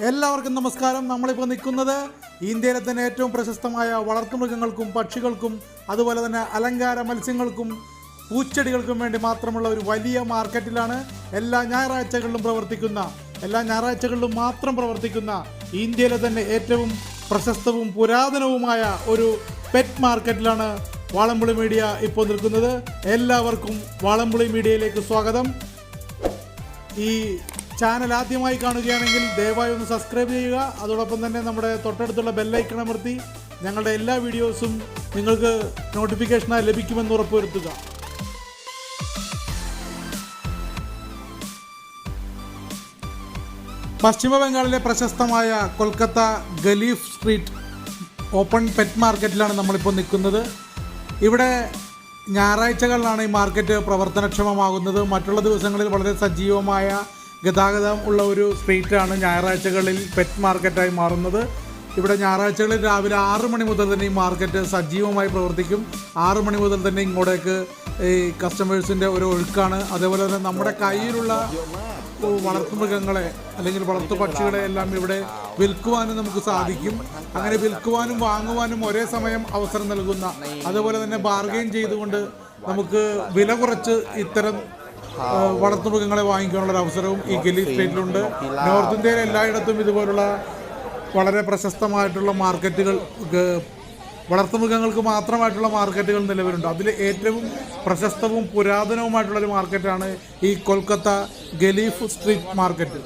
എല്ലാവർക്കും നമസ്കാരം. നമ്മളിപ്പോൾ നിൽക്കുന്നത് ഇന്ത്യയിലെ തന്നെ ഏറ്റവും പ്രശസ്തമായ വളർത്തുമൃഗങ്ങൾക്കും പക്ഷികൾക്കും അതുപോലെ തന്നെ അലങ്കാര മത്സ്യങ്ങൾക്കും പൂച്ചെടികൾക്കും വേണ്ടി മാത്രമുള്ള ഒരു വലിയ മാർക്കറ്റിലാണ്. എല്ലാ ഞായറാഴ്ചകളിലും മാത്രം പ്രവർത്തിക്കുന്ന ഇന്ത്യയിലെ തന്നെ ഏറ്റവും പ്രശസ്തവും പുരാതനവുമായ ഒരു പെറ്റ് മാർക്കറ്റിലാണ് വാളംപുളി മീഡിയ ഇപ്പോൾ നിൽക്കുന്നത്. എല്ലാവർക്കും വാളംപുളി മീഡിയയിലേക്ക് സ്വാഗതം. ഈ ചാനൽ ആദ്യമായി കാണുകയാണെങ്കിൽ ദയവായി ഒന്ന് സബ്സ്ക്രൈബ് ചെയ്യുക. അതോടൊപ്പം തന്നെ നമ്മുടെ തൊട്ടടുത്തുള്ള ബെല്ലൈക്കൺ അമർത്തി ഞങ്ങളുടെ എല്ലാ വീഡിയോസും നിങ്ങൾക്ക് നോട്ടിഫിക്കേഷനായി ലഭിക്കുമെന്ന് ഉറപ്പുവരുത്തുക. പശ്ചിമ ബംഗാളിലെ പ്രശസ്തമായ കൊൽക്കത്ത ഗലീഫ് സ്ട്രീറ്റ് ഓപ്പൺ പെറ്റ് മാർക്കറ്റിലാണ് നമ്മളിപ്പോൾ നിൽക്കുന്നത്. ഇവിടെ ഞായറാഴ്ചകളിലാണ് ഈ മാർക്കറ്റ് പ്രവർത്തനക്ഷമമാകുന്നത്. മറ്റുള്ള ദിവസങ്ങളിൽ വളരെ സജീവമായ ഗതാഗതം ഉള്ള ഒരു സ്ട്രീറ്റാണ് ഞായറാഴ്ചകളിൽ പെറ്റ് മാർക്കറ്റായി മാറുന്നത്. ഇവിടെ ഞായറാഴ്ചകളിൽ രാവിലെ 6 മണി മുതൽ തന്നെ ഈ മാർക്കറ്റ് സജീവമായി പ്രവർത്തിക്കും. 6 മണി മുതൽ തന്നെ ഇങ്ങോട്ടേക്ക് ഈ കസ്റ്റമേഴ്സിൻ്റെ ഒരു ഒഴുക്കാണ്. അതേപോലെ തന്നെ നമ്മുടെ കയ്യിലുള്ള വളർത്തുമൃഗങ്ങളെ അല്ലെങ്കിൽ വളർത്തു പക്ഷികളെ എല്ലാം ഇവിടെ വിൽക്കുവാനും നമുക്ക് സാധിക്കും. അങ്ങനെ വിൽക്കുവാനും വാങ്ങുവാനും ഒരേ സമയം അവസരം നൽകുന്ന, അതുപോലെ തന്നെ ബാർഗെയിൻ ചെയ്തുകൊണ്ട് നമുക്ക് വില കുറച്ച് ഇത്തരം വളർത്തുമൃഗങ്ങളെ വാങ്ങിക്കാനുള്ള അവസരവും ഈ ഗലീഫ് സ്ട്രീറ്റിലുണ്ട്. നോർത്ത് ഇന്ത്യയിൽ എല്ലായിടത്തും ഇതുപോലുള്ള വളരെ പ്രശസ്തമായിട്ടുള്ള മാർക്കറ്റുകൾ, വളർത്തുമൃഗങ്ങൾക്ക് മാത്രമായിട്ടുള്ള മാർക്കറ്റുകൾ നിലവിലുണ്ട്. അതിൽ ഏറ്റവും പ്രശസ്തവും പുരാതനവുമായിട്ടുള്ളൊരു മാർക്കറ്റാണ് ഈ കൊൽക്കത്ത ഗലീഫ് സ്ട്രീറ്റ് മാർക്കറ്റ്.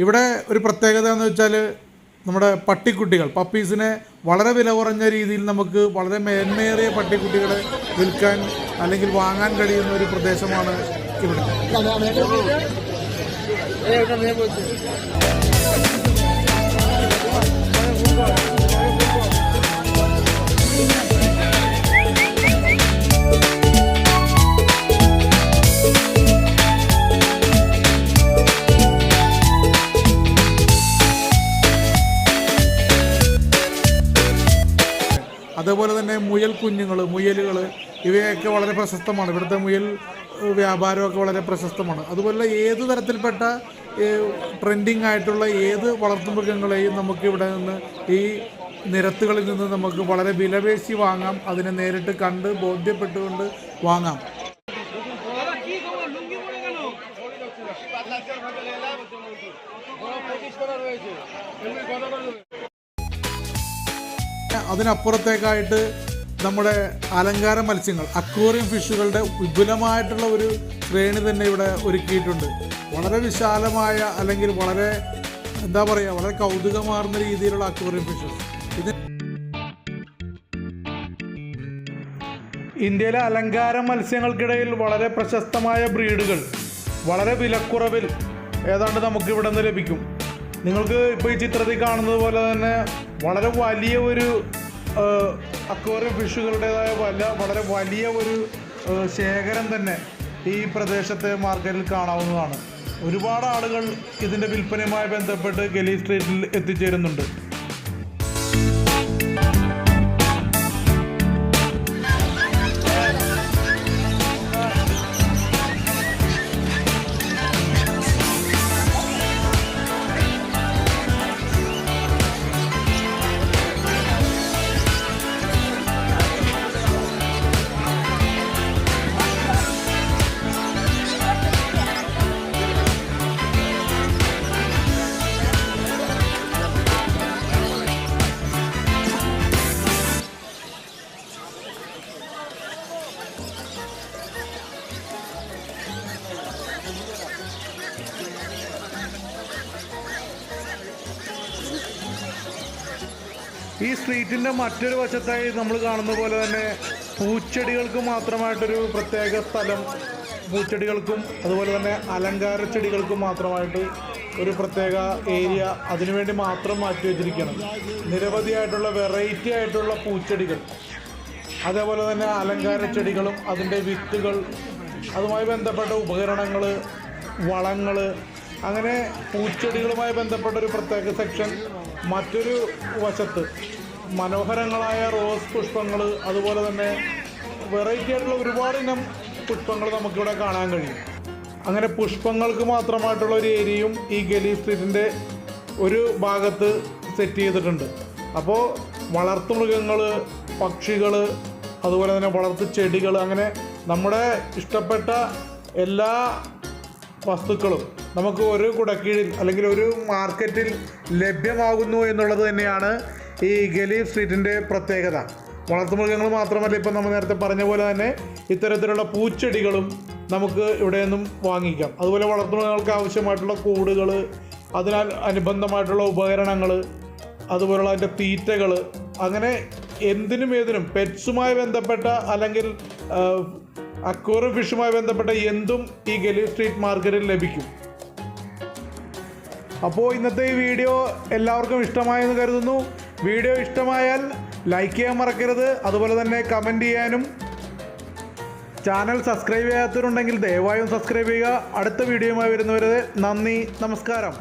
ഇവിടെ ഒരു പ്രത്യേകത എന്ന് വെച്ചാൽ നമ്മുടെ പട്ടിക്കുട്ടികൾ, പപ്പീസിനെ വളരെ വില കുറഞ്ഞ രീതിയിൽ നമുക്ക് വളരെ മേന്മയേറിയ പട്ടിക്കുട്ടികളെ വിൽക്കാൻ അല്ലെങ്കിൽ വാങ്ങാൻ കഴിയുന്ന ഒരു പ്രദേശമാണ് ഇവിടെ. അതേപോലെ തന്നെ മുയൽ കുഞ്ഞുങ്ങൾ, മുയലുകൾ, ഇവയൊക്കെ വളരെ പ്രശസ്തമാണ്. ഇവിടുത്തെ മുയൽ വ്യാപാരമൊക്കെ വളരെ പ്രശസ്തമാണ്. അതുപോലെ ഏത് തരത്തിൽപ്പെട്ട ട്രെൻഡിങ് ആയിട്ടുള്ള ഏത് വളർത്തുമൃഗങ്ങളെയും നമുക്ക് ഇവിടെ നിന്ന് ഈ നിരത്തുകളിൽ നിന്ന് നമുക്ക് വളരെ വിലപേശി വാങ്ങാം. അതിനെ നേരിട്ട് കണ്ട് ബോധ്യപ്പെട്ടുകൊണ്ട് വാങ്ങാം. അതിനപ്പുറത്തേക്കായിട്ട് നമ്മുടെ അലങ്കാര മത്സ്യങ്ങൾ, അക്വേറിയം ഫിഷുകളുടെ വിപുലമായിട്ടുള്ള ഒരു ശ്രേണി തന്നെ ഇവിടെ ഒരുക്കിയിട്ടുണ്ട്. വളരെ വിശാലമായ അല്ലെങ്കിൽ വളരെ വളരെ കൗതുകമാർന്ന രീതിയിലുള്ള അക്വേറിയം ഫിഷസ്. ഇത് ഇന്ത്യയിലെ അലങ്കാര മത്സ്യങ്ങൾക്കിടയിൽ വളരെ പ്രശസ്തമായ ബ്രീഡുകൾ വളരെ വിലക്കുറവിൽ ഏതാണ്ട് നമുക്ക് ഇവിടെ നിന്ന് ലഭിക്കും. നിങ്ങൾക്ക് ഇപ്പോൾ ഈ ചിത്രത്തിൽ കാണുന്നത് പോലെ തന്നെ വളരെ വലിയ ഒരു അക്വേറിയം ഫിഷുകളുടേതായ വളരെ വലിയ ഒരു ശേഖരം തന്നെ ഈ പ്രദേശത്തെ മാർക്കറ്റിൽ കാണാവുന്നതാണ്. ഒരുപാട് ആളുകൾ ഇതിൻ്റെ വിൽപ്പനയുമായി ബന്ധപ്പെട്ട് ഗലീഫ് സ്ട്രീറ്റിൽ എത്തിച്ചേരുന്നുണ്ട്. ഈ സ്ട്രീറ്റിൻ്റെ മറ്റൊരു വശത്തായി നമ്മൾ കാണുന്ന പോലെ തന്നെ പൂച്ചെടികൾക്ക് മാത്രമായിട്ടൊരു പ്രത്യേക സ്ഥലം, പൂച്ചെടികൾക്കും അതുപോലെ തന്നെ അലങ്കാര ചെടികൾക്കും മാത്രമായിട്ട് ഒരു പ്രത്യേക ഏരിയ അതിനുവേണ്ടി മാത്രം മാറ്റി വെച്ചിരിക്കുകയാണ്. നിരവധിയായിട്ടുള്ള വെറൈറ്റി ആയിട്ടുള്ള പൂച്ചെടികൾ, അതേപോലെ തന്നെ അലങ്കാര ചെടികളും അതിൻ്റെ വിത്തുകൾ, അതുമായി ബന്ധപ്പെട്ട ഉപകരണങ്ങൾ, വളങ്ങൾ, അങ്ങനെ പൂച്ചെടികളുമായി ബന്ധപ്പെട്ട ഒരു പ്രത്യേക സെക്ഷൻ. മറ്റൊരു വശത്ത് മനോഹരങ്ങളായ റോസ് പുഷ്പങ്ങൾ, അതുപോലെ തന്നെ വെറൈറ്റി ആയിട്ടുള്ള ഒരുപാട് ഇനം പുഷ്പങ്ങൾ നമുക്കിവിടെ കാണാൻ കഴിയും. അങ്ങനെ പുഷ്പങ്ങൾക്ക് മാത്രമായിട്ടുള്ള ഒരു ഏരിയയും ഈ ഗലീഫ് സ്ട്രീറ്റിൻ്റെ ഒരു ഭാഗത്ത് സെറ്റ് ചെയ്തിട്ടുണ്ട്. അപ്പോൾ വളർത്തുമൃഗങ്ങൾ, പക്ഷികൾ, അതുപോലെ തന്നെ വളർത്തു ചെടികൾ, അങ്ങനെ നമ്മുടെ ഇഷ്ടപ്പെട്ട എല്ലാ വസ്തുക്കളും നമുക്ക് ഒരു കുടക്കീഴിൽ അല്ലെങ്കിൽ ഒരു മാർക്കറ്റിൽ ലഭ്യമാകുന്നു എന്നുള്ളത് തന്നെയാണ് ഈ ഗലീഫ് സ്ട്രീറ്റിൻ്റെ പ്രത്യേകത. വളർത്തുമൃഗങ്ങൾ മാത്രമല്ല, ഇപ്പം നമ്മൾ നേരത്തെ പറഞ്ഞ പോലെ തന്നെ ഇത്തരത്തിലുള്ള പൂച്ചെടികളും നമുക്ക് ഇവിടെ നിന്നും വാങ്ങിക്കാം. അതുപോലെ വളർത്തുമൃഗങ്ങൾക്ക് ആവശ്യമായിട്ടുള്ള കൂടുകൾ, അതിനാൽ അനുബന്ധമായിട്ടുള്ള ഉപകരണങ്ങൾ, അതുപോലുള്ള അതിൻ്റെ തീറ്റകൾ, അങ്ങനെ എന്തിനും ഏതിനും പെറ്റ്സുമായി ബന്ധപ്പെട്ട അല്ലെങ്കിൽ അക്വേറിയം ഫിഷുമായി ബന്ധപ്പെട്ട എന്തും ഈ ഗലീഫ് സ്ട്രീറ്റ് മാർക്കറ്റിൽ ലഭിക്കും. അപ്പോൾ ഇന്നത്തെ ഈ വീഡിയോ എല്ലാവർക്കും ഇഷ്ടമായെന്ന് കരുതുന്നു. വീഡിയോ ഇഷ്ടമായാൽ ലൈക്ക് ചെയ്യാൻ മറക്കരുത്. അതുപോലെ തന്നെ കമൻറ്റ് ചെയ്യാനും, ചാനൽ സബ്സ്ക്രൈബ് ചെയ്യാത്തവരുണ്ടെങ്കിൽ ദയവായും സബ്സ്ക്രൈബ് ചെയ്യുക. അടുത്ത വീഡിയോയുമായി വരുന്നവരെ നന്ദി, നമസ്കാരം.